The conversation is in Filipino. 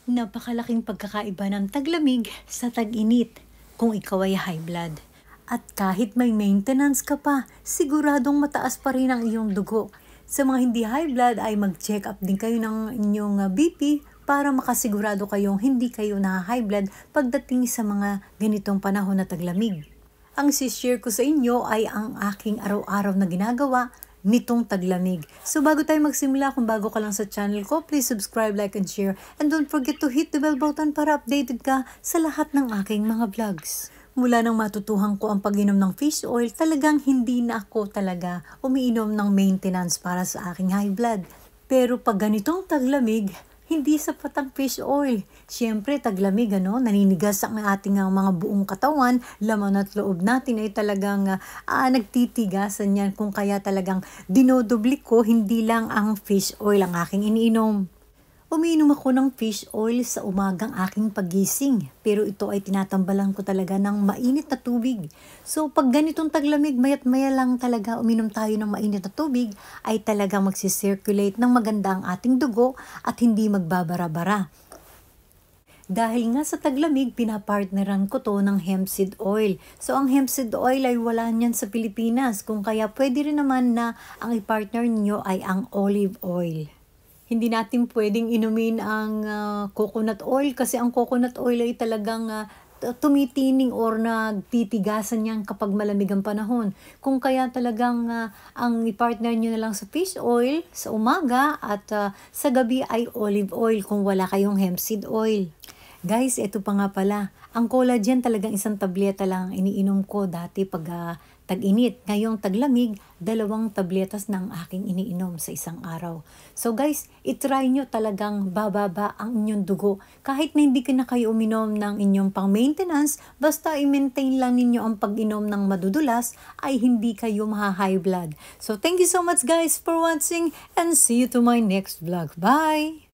Napakalaking pagkakaiba ng taglamig sa tag-init kung ikaw ay high blood. At kahit may maintenance ka pa, siguradong mataas pa rin ang iyong dugo. Sa mga hindi high blood ay mag-check up din kayo ng inyong BP para makasigurado kayong hindi kayo na high blood pagdating sa mga ganitong panahon na taglamig. Ang share ko sa inyo ay ang aking araw-araw na ginagawa nitong taglamig. So bago tayo magsimula, kung bago ka lang sa channel ko, please subscribe, like, and share. And don't forget to hit the bell button para updated ka sa lahat ng aking mga vlogs. Mula nang matutuhan ko ang pag-inom ng fish oil, talagang hindi na ako talaga umiinom ng maintenance para sa aking high blood. Pero pag ganitong taglamig, hindi sapat ang fish oil. Siyempre, taglamig, naninigas ang ating mga buong katawan, laman at loob natin ay talagang nagtitigasan yan. Kung kaya talagang dinodoblik ko, hindi lang ang fish oil ang aking iniinom. Umiinom ako ng fish oil sa umagang aking pagising, pero ito ay tinatambalan ko talaga ng mainit na tubig. So pag ganitong taglamig, mayat maya lang talaga uminom tayo ng mainit na tubig, ay talagang magsisirculate ng maganda ang ating dugo at hindi magbabara-bara. Dahil nga sa taglamig, pinapartneran ko to ng hemp seed oil. So ang hemp seed oil ay wala niyan sa Pilipinas, kung kaya pwede rin naman na ang i-partner niyo ay ang olive oil. Hindi natin pwedeng inumin ang coconut oil kasi ang coconut oil ay talagang tumitining or nagtitigasan yan kapag malamig ang panahon. Kung kaya talagang ang i-partner nyo na lang sa fish oil sa umaga at sa gabi ay olive oil kung wala kayong hemp seed oil. Guys, ito pa nga pala. Ang collagen talagang isang tableta lang iniinom ko dati pag tag-init. Ngayong taglamig, 2 tabletas ng aking iniinom sa isang araw. So guys, itry nyo talagang bababa ang inyong dugo. Kahit na hindi ka na kayo uminom ng inyong pang-maintenance, basta i-maintain lang ninyo ang pag-inom ng madudulas, ay hindi kayo maha-high blood. So thank you so much guys for watching and see you to my next vlog. Bye!